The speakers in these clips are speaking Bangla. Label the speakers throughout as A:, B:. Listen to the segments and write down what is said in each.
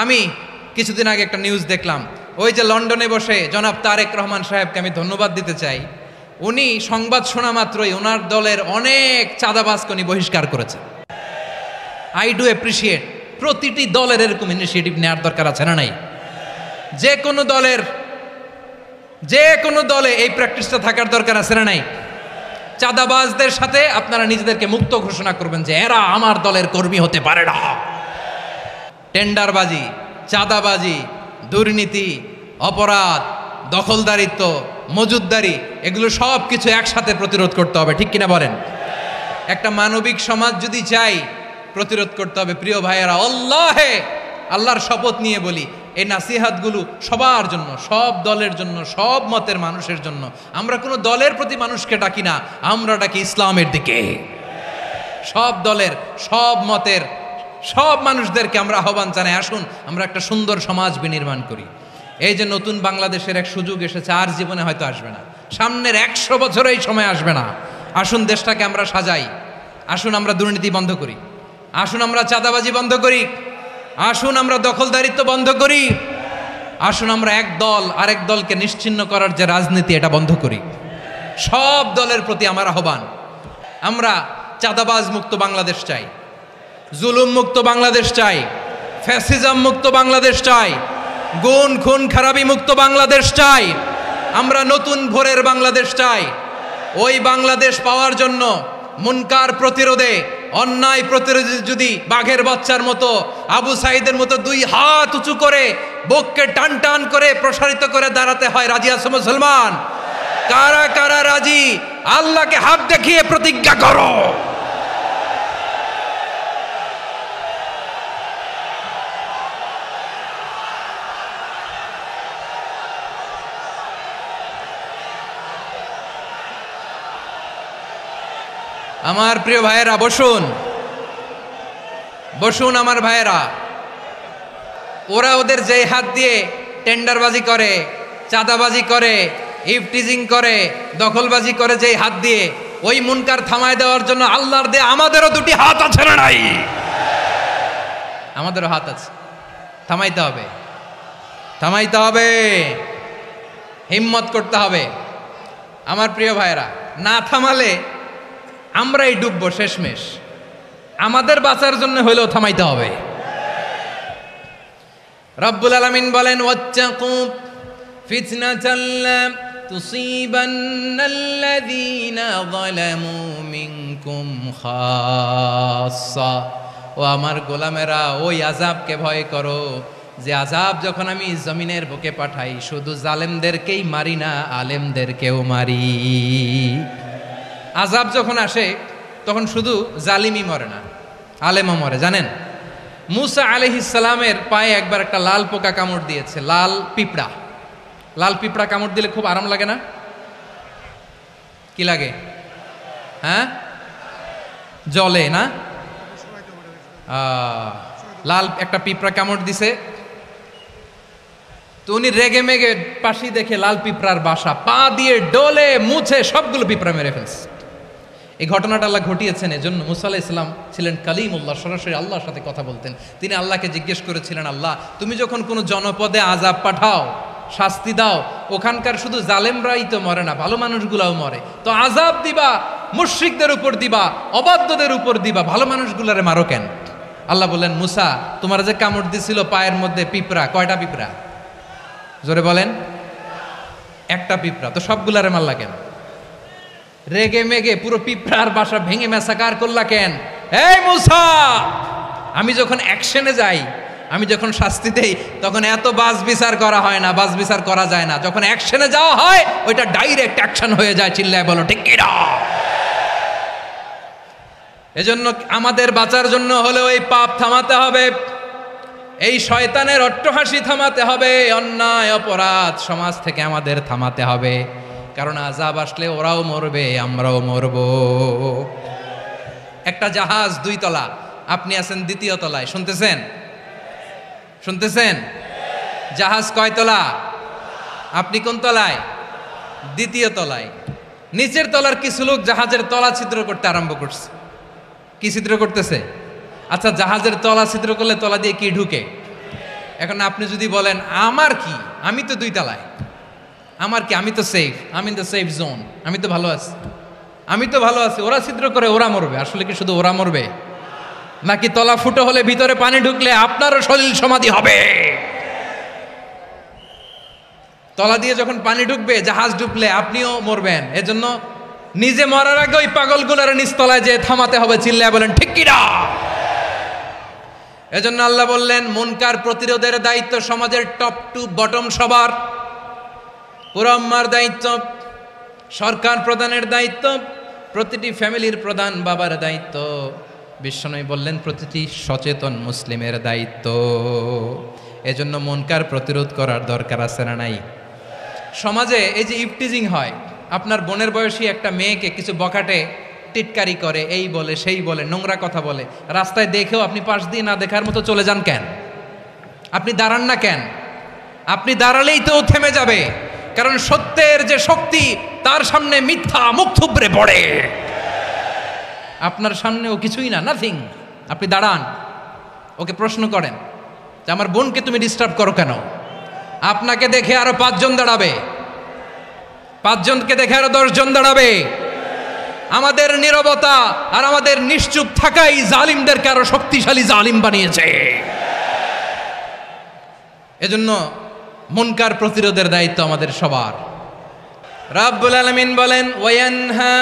A: আমি কিছুদিন আগে একটা নিউজ দেখলাম, ওই যে লন্ডনে বসে জনাব তারেক রহমান সাহেবকে আমি ধন্যবাদ দিতে চাই। উনি সংবাদ শোনা মাত্রই ওনার দলের অনেক চাঁদাবাজকে উনি বহিষ্কার করেছে। I do appreciate. প্রতিটি দলের এরকম ইনিশিয়েটিভ নেওয়ার দরকার আছে না নাই? যে কোনো দলে এই প্র্যাকটিসটা থাকার দরকার আছে না নাই? চাঁদাবাজদের সাথে আপনারা নিজেদেরকে মুক্ত ঘোষণা করবেন যে এরা আমার দলের কর্মী হতে পারে না। টেন্ডারবাজি, চাঁদাবাজি, দুর্নীতি, অপরাধ, দখলদারিত্ব, মজুদদারি, এগুলো সব কিছু একসাথে প্রতিরোধ করতে হবে, ঠিক কিনা বলেন? একটা মানবিক সমাজ যদি চাই, প্রতিরোধ করতে হবে। প্রিয় ভাইয়েরা, আল্লাহর শপথ নিয়ে বলি, এই নাসিহাতগুলো সবার জন্য, সব দলের জন্য, সব মতের মানুষের জন্য। আমরা কোনো দলের প্রতি মানুষকে ডাকি না, আমরা ডাকি ইসলামের দিকে। সব দলের, সব মতের, সব মানুষদেরকে আমরা আহ্বান জানাই, আসুন আমরা একটা সুন্দর সমাজ বিনির্মাণ করি। এই যে নতুন বাংলাদেশের এক সুযোগ এসেছে, আর জীবনে হয়তো আসবে না, সামনের 100 বছর এই সময় আসবে না। আসুন দেশটাকে আমরা সাজাই, আসুন আমরা দুর্নীতি বন্ধ করি, আসুন আমরা চাঁদাবাজি বন্ধ করি, আসুন আমরা দখলদারিত্ব বন্ধ করি, আসুন আমরা এক দল আরেক দলকে নিশ্চিহ্ন করার যে রাজনীতি, এটা বন্ধ করি। সব দলের প্রতি আমার আহ্বান, আমরা চাঁদাবাজ মুক্ত বাংলাদেশ চাই, জুলুম মুক্ত বাংলাদেশ চাই, ফ্যাসিজম মুক্ত বাংলাদেশ চাই, গুণ খুন খারাপি মুক্ত বাংলাদেশ চাই, আমরা নতুন ভোরের বাংলাদেশ চাই। ওই বাংলাদেশ পাওয়ার জন্য মুনকার প্রতিরোধে, অন্যায় প্রতিরোধে যদি বাঘের বাচ্চার মতো, আবু সাইদের মতো 2 হাত উঁচু করে বুককে টান টান করে প্রসারিত করে দাঁড়াতে হয়, রাজি আছো মুসলমান? কারা কারা রাজি? আল্লাহকে হাত দেখিয়ে প্রতিজ্ঞা করো। আমার প্রিয় ভাইয়েরা, বসুন বসুন আমার ভাইয়েরা। ওরা ওদের যে হাত দিয়ে টেন্ডারবাজি করে, চাঁদাবাজি করে, ইফটিজিং করে, দখলবাজি করে, যে হাত দিয়ে, ওই মুনকার থামায় দেওয়ার জন্য আল্লাহর দিয়ে আমাদেরও 2টি হাত আছে না নাই? আমাদেরও হাত আছে, থামাইতে হবে, থামাইতে হবে, হিম্মত করতে হবে। আমার প্রিয় ভাইয়েরা, না থামালে আমরাই ডুববো শেষমেশ। আমাদের বাঁচার জন্য হইলেও থামাইতে হবে। রব্বুল আলামিন বলেন, ওয়াত্তাকু ফিতনাতাল লা তুসিবান্নাল্লাযীনা যালামু মিনকুম খাসসা। ও আমার গোলামেরা, ওই আযাবকে ভয় করো যে আযাব যখন আমি জমিনের বুকে পাঠাই, শুধু জালেমদেরকেই মারি না, আলেমদেরকেও মারি। আযাব যখন আসে তখন শুধু জালিমই মরে না, আলেমও মরে। জানেন, মুসা আলাইহিস সালামের পায়ে একবার একটা লাল পোকা কামড় দিয়েছে, লাল পিঁপড়া। লাল পিঁপড়া কামড় দিলে খুব আরাম লাগে না? কি লাগে? হ্যাঁ, জলে না? লাল একটা পিঁপড়া কামড় দিছে, তো উনি রেগে মেগে পাশি দেখে লাল পিঁপড়ার বাসা, পা দিয়ে ডলে মুছে সবগুলো পিঁপড়া মেরে ফেলছে। এই ঘটনাটা আল্লাহ ঘটিয়েছেন। এজন্য মুসা আলাইহিস সালাম ছিলেন কালিমুল্লাহ, সরাসরি আল্লাহর সাথে কথা বলতেন। তিনি আল্লাহকে জিজ্ঞেস করেছিলেন, আল্লাহ তুমি যখন কোনো জনপদে আযাব পাঠাও, শাস্তি দাও, ওখানকার শুধু জালেমরাই তো মরে না, ভালো মানুষগুলাও মরে, তো আযাব দিবা মুশরিকদের উপর দিবা, অবাধ্যদের উপর দিবা, ভালো মানুষগুলারে মারো কেন? আল্লাহ বললেন, মুসা তোমার যে কামড় দিছিল পায়ের মধ্যে পিঁপড়া, কয়টা পিঁপড়া? জোরে বলেন। একটা পিঁপড়া, তো সবগুলারে মারলা কেন? রেগে মেগে পুরো পিঁপড়ার বাসা ভেঙে ম্যাসাকার করলা কেন? এই মুসা, আমি যখন অ্যাকশনে যাই, আমি যখন শাস্তি দেই, তখন এত বাস বিচার করা হয় না, বাস বিচার করা যায় না। যখন অ্যাকশনে যাওয়া হয়, ওইটা ডাইরেক্ট অ্যাকশন হয়ে যায়। চিল্লায় বলো ঠিক কি না? এজন্য আমাদের বাঁচার জন্য হলেও এই পাপ থামাতে হবে, এই শয়তানের অট্টহাসি থামাতে হবে, অন্যায় অপরাধ সমাজ থেকে আমাদের থামাতে হবে। কারণ আযাব আসলে ওরাও মরবে, আমরাও মরব। একটা জাহাজ 2 তলা, আপনি আছেন 2য় তলায়, শুনতেছেন? শুনতেছেন? জাহাজ কয় তলা? আপনি কোন তলায়? 2য় তলায়। নিচের তলার কিছু লোক জাহাজের তলা ছিদ্র করতে আরম্ভ করছে। কি ছিদ্র করতেছে? আচ্ছা, জাহাজের তলা ছিদ্র করলে তলা দিয়ে কি ঢুকে? এখন আপনি যদি বলেন আমার কি, আমি তো 2 তলায়, আমার কি, আমি তো সেফ, আমি ইন দ্য সেফ জোন, আমি তো ভালো আছি, আমি তো ভালো আছি, ওরা ছিদ্র করে ওরা মরবে। আসলে কি শুধু ওরা মরবে, নাকি তলা ফুটো হলে ভিতরে পানি ঢুকলে আপনারও সলিল সমাধি হবে? তলা দিয়ে যখন পানি ঢুকবে, জাহাজ ঢুকলে আপনিও মরবেন। এজন্য নিজে মরার আগে ওই পাগলগুলোর নিচতলায় যে থামাতে হবে, চিল্লায় বলেন ঠিক কি না? এজন্য আল্লাহ বললেন মুনকার প্রতিরোধের দায়িত্ব সমাজের টপ টু বটম সবার। পুরো আম্মার দায়িত্ব, সরকার প্রধানের দায়িত্ব, প্রতিটি ফ্যামিলির প্রধান বাবার দায়িত্ব, বিশ্বনবী বললেন প্রতিটি সচেতন মুসলিমের দায়িত্ব। এজন্য মুনকার প্রতিরোধ করার দরকার আছে না নাই? সমাজে এই যে ইফটিজিং হয়, আপনার বোনের বয়সী একটা মেয়েকে কিছু বকাটে টিটকারি করে, এই বলে সেই বলে, নোংরা কথা বলে, রাস্তায় দেখেও আপনি পাশ দিয়ে না দেখার মতো চলে যান কেন? আপনি দাঁড়ান না কেন? আপনি দাঁড়ালেই তো থেমে যাবে, কারণ সত্যের যে শক্তি তার সামনে মিথ্যা মুখ থুবড়ে পড়ে। আপনার সামনে ও কিছুই না, নাথিং। আপনি দাঁড়ান, ওকে প্রশ্ন করেন যে আমার বোনকে তুমি ডিস্টার্ব করো কেন? আপনাকে দেখে আরো 5 জন দাঁড়াবে, 5 জনকে দেখে আরো 10 জন দাঁড়াবে। আমাদের নীরবতা আর আমাদের নিশ্চুপ থাকাই জালিমদেরকে আরো শক্তিশালী জালিম বানিয়েছে। এজন্য মুনকার প্রতিরোধের দায়িত্ব আমাদের সবার। রাব্বুল আলামিন বলেন ওয়ায়ানহা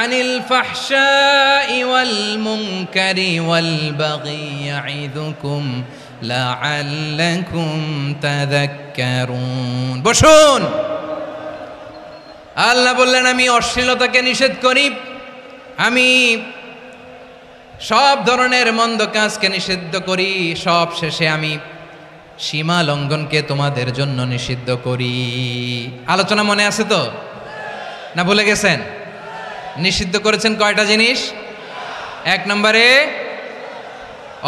A: আনিল ফাহশাই ওয়াল মুনকারি ওয়াল বাগি ইয়াইদুকুম লাআল্লাকুম তাযাক্কারুন। বসুন। আল্লাহ বললেন আমি অশ্লীলতাকে নিষেধ করি, আমি সব ধরনের মন্দ কাজকে নিষিদ্ধ করি, সব শেষে আমি সীমা লঙ্ঘনকে তোমাদের জন্য নিষিদ্ধ করি। আলোচনা মনে আছে তো, না ভুলে গেছেন? নিষিদ্ধ করেছেন কয়টা জিনিস? 1 নম্বরে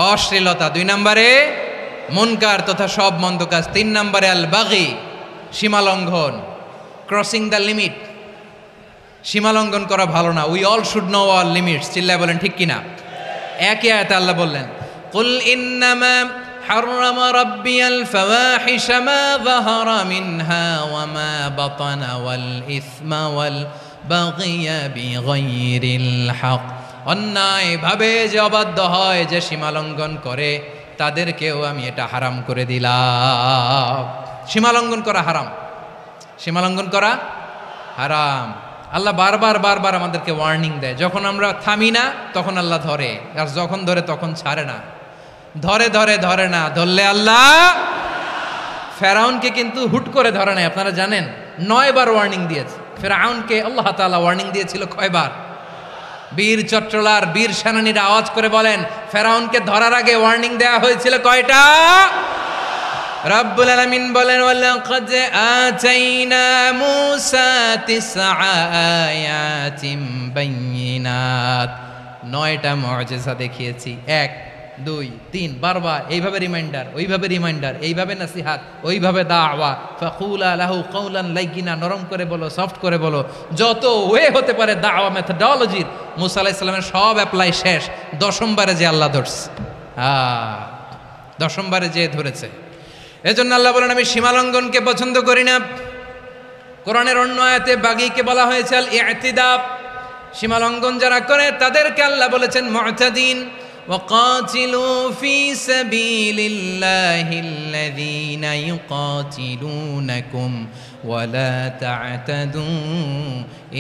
A: অশ্লীলতা, 2 নম্বরে মুনকার তথা সব মন্দ কাজ, 3 নম্বরে আল বাগি সীমা লঙ্ঘন, ক্রসিং দ্য লিমিট। সীমা লঙ্ঘন করা ভালো না। We all should know our limits. চিল্লায় বলেন ঠিক কিনা? একই আয়াতে আল্লাহ বললেন কুল ইন্নামা হাররামা রাব্বিয়াল ফাওয়াহিশা মা যাহারা মিনহা ওয়া মা বাতানা ওয়াল ইসমা ওয়াল বাগিয়া বিগাইরিল হক। অন্যায়ভাবে যে অবাধ্য হয়, যে সীমা লঙ্ঘন করে, তাদেরকেও আমি এটা হারাম করে দিলাম। সীমা লঙ্ঘন করা হারাম, সীমা লঙ্ঘন করা হারাম। আল্লাহ বারবার বারবার আমাদেরকে ওয়ার্নিং দেয়। যখন আমরা থামি না তখন আল্লাহ ধরে, আর যখন ধরে তখন ছাড়ে না। ধরে ধরে ধরে না, ধরলে আল্লাহ। ফেরাউনকে কিন্তু হুট করে ধরে নাই, আপনারা জানেন 9 বার ওয়ার্নিং দিয়েছে। ফেরাউনকে আল্লাহ তাআলা ওয়ার্নিং দিয়েছিল কয়বার? বীর চট্টলার বীর সেনানীরা আওয়াজ করে বলেন ফেরাউনকে ধরার আগে ওয়ার্নিং দেওয়া হয়েছিল কয়টা? রাব্বুল আলামিন বলেন ওয়ালাকাদ আতাইনা মূসা 9 আয়াতিন বাইয়িনাত, 9টা মুআজিজা দেখিয়েছি। 1 2 3 বারবার এইভাবে রিমাইন্ডার, ওইভাবে রিমাইন্ডার, এইভাবে নসিহাত, ওইভাবে দাওয়া। ফাকুলা লাহু কাওলান লাইয়িনা, নরম করে বলো, সফট করে বলো, যত ওয়ে হতে পারে দাওয়া মেথডোলজির। মূসা আলাইহিস সালামের সব অ্যাপ্লাই শেষ, 10ম বারে যে আল্লাহ ধরছে। 10ম বারে যে ধরেছে। এজন্য আল্লাহ বলেন আমি সীমালঙ্ঘনকে পছন্দ করি না। কোরআনের অন্য আয়াতে বাগীকে বলা হয়েছে আল ইতিদা, সীমালঙ্ঘন যারা করে তাদেরকে আল্লাহ বলেছেন মুতাদিন। ওয়াকাতিলু ফি সাবিলিল্লাহিল্লাযীনা ইউকাতিলুনাকুম ওয়ালা তা'তাদু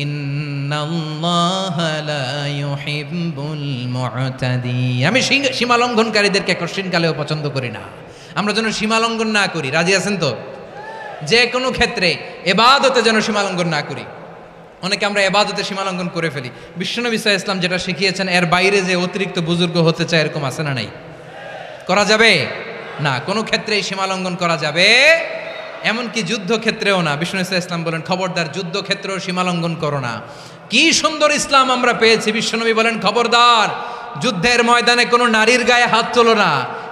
A: ইন্নাল্লাহা লা ইউহিব্বুল মুতাদিন। আমি সীমালঙ্ঘনকারীদেরকে কোশ্চিনকালেও পছন্দ করি না। আমরা যেন সীমালঙ্ঘন না করি, রাজি আছেন তো? যে কোনো ক্ষেত্রে ইবাদতে যেন সীমালঙ্ঘন না করি। অনেকে আমরা ইবাদতে সীমালঙ্ঘন করে ফেলি। বিশ্বনবী সাল্লাল্লাহু আলাইহি ওয়াসাল্লাম যেটা শিখিয়েছেন এর বাইরে যে অতিরিক্ত বুজুর্গ হতে চায়, এরকম আছে না নাই? করা যাবে না, কোনো ক্ষেত্রেই সীমালঙ্ঘন করা যাবে, এমনকি যুদ্ধক্ষেত্রেও না। বিশ্বনবী সাল্লাল্লাহু আলাইহি ওয়াসাল্লাম বলেন খবরদার যুদ্ধক্ষেত্রেও সীমালঙ্ঘন করো না। কি সুন্দর ইসলাম আমরা পেয়েছি। বিশ্বনবী বলেন খবরদার যুদ্ধের ময়দানে কোনো নারীর গায়ে হাত তোলো না,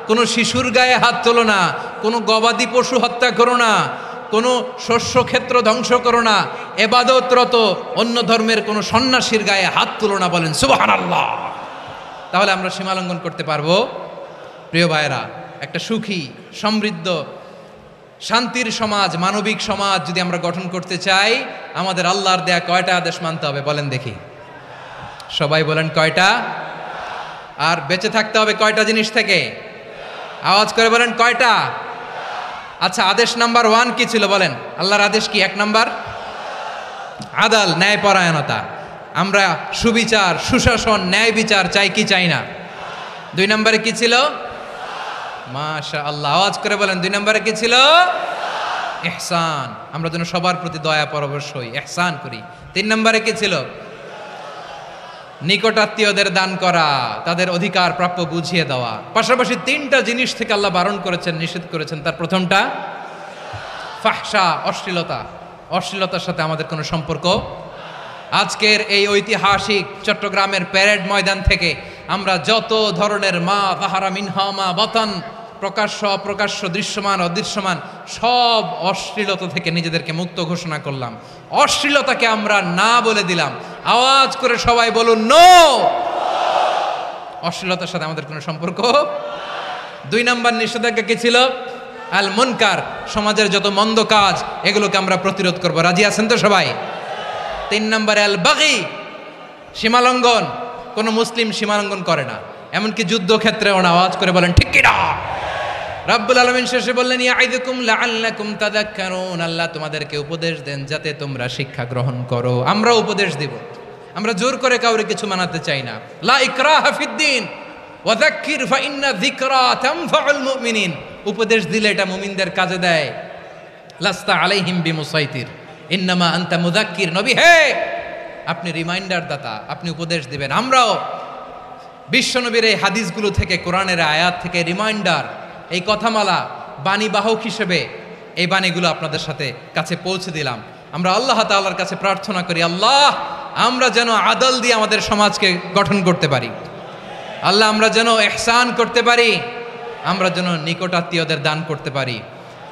A: কোনো শিশুর গায়ে হাত তোলো না, কোনো গবাদি পশু হত্যা করো না, কোনো শস্যক্ষেত্র ধ্বংস করো না, ইবাদতরত অন্য ধর্মের কোনো সন্ন্যাসীর গায়ে হাত তুলো না। বলেন সুবহানাল্লাহ। তাহলে আমরা সীমালঙ্ঘন করতে পারবো? প্রিয় ভাইরা, একটা সুখী, সমৃদ্ধ, শান্তির সমাজ, মানবিক সমাজ যদি আমরা গঠন করতে চাই, আমাদের আল্লাহর দেয়া কয়টা আদেশ মানতে হবে বলেন দেখি? সবাই বলেন কয়টা? আর বেঁচে থাকতে হবে কয়টা জিনিস থেকে? আওয়াজ করে বলেন কয়টা? আচ্ছা, আদেশ নাম্বার 1 কি ছিল বলেন? আল্লাহর আদেশ কি? 1 নাম্বার আদাল, ন্যায়পরায়ণতা। আমরা সুবিচার, সুশাসন, ন্যায় বিচার চাই কি চাই না? 2 নম্বরে কি ছিল? মাশাআল্লাহ, আওয়াজ করে বলেন 2 নম্বরে কি ছিল? ইহসান, আমরা যেন সবার প্রতি দয়া পরবশ হই, ইহসান করি। 3 নম্বরে কি ছিল? নিকটাত্মীয়দের দান করা, তাদের অধিকার প্রাপ্য বুঝিয়ে দেওয়া। পাশাপাশি 3টা জিনিস থেকে আল্লাহ বারণ করেছেন, নিষেধ করেছেন। তার প্রথমটা ফাহশা, অশ্লীলতা। অশ্লীলতার সাথে আমাদের কোনো সম্পর্ক। আজকের এই ঐতিহাসিক চট্টগ্রামের প্যারেড ময়দান থেকে আমরা যত ধরনের মা তাহারা মিনহা মা বাতান, প্রকাশ্য অপ্রকাশ্য, দৃশ্যমান অদৃশ্যমান, সব অশ্লীলতা থেকে নিজেদেরকে মুক্ত ঘোষণা করলাম। অশ্লীলতাকে আমরা না বলে দিলাম। আওয়াজ করে সবাই বলুন নো। অশ্লীলতার সাথে আমাদের কোনো সম্পর্ক। 2 নম্বর নিষেধাজ্ঞা কি ছিল? আল মুনকার, সমাজের যত মন্দ কাজ এগুলোকে আমরা প্রতিরোধ করব। রাজি আছেন তো সবাই? 3 নম্বরে আল বাগি, সীমালঙ্ঘন। কোন মুসলিম সীমালঙ্ঘন করে না, এমনকি যুদ্ধক্ষেত্রেও না। আওয়াজ করে বলেন ঠিক কি না? রাব্বুল আলামিন শেষে বললেন ইয়াইদুকুম লাআল্লাকুম তাযাক্কারুন, আল্লাহ তোমাদেরকে উপদেশ দেন যাতে তোমরা শিক্ষা গ্রহণ করো। আমরা উপদেশ দেব, আমরা জোর করে কাউরে কিছু মানাতে চাই না। লা ইকরাহা ফিদ্দিন ওয়া যাক্কির ফাইন্না যিকরা তানফাউল মুমিনিন। উপদেশ দিলে এটা মুমিনদের কাজে দেয়। লাস্তা আলাইহিম বিমুসাইতির ইন্নামা আনতা মুযাক্কির। নবী হে, আপনি রিমাইন্ডার দাতা, আপনি উপদেশ দিবেন। আমরাও বিশ্বনবীর এই হাদিসগুলো থেকে, কোরআনের আয়াত থেকে রিমাইন্ডার, এই কথামালা, বাণীবাহক হিসেবে এই বাণীগুলো আপনাদের সাথে কাছে পৌঁছে দিলাম। আমরা আল্লাহ তাআলার কাছে প্রার্থনা করি, আল্লাহ আমরা যেন আদল দিয়ে আমাদের সমাজকে গঠন করতে পারি। আল্লাহ আমরা যেন ইহসান করতে পারি, আমরা যেন নিকটাত্মীয়দের দান করতে পারি।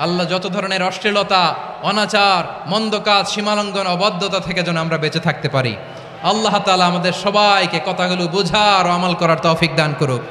A: আল্লাহ যত ধরনের অশ্লীলতা, অনাচার, মন্দ কাজ, সীমালঙ্ঘন, অবাধ্যতা থেকে যেন আমরা বেঁচে থাকতে পারি। আল্লাহ তাআলা আমাদের সবাইকে কথাগুলো বোঝার ও আমল করার তৌফিক দান করুক।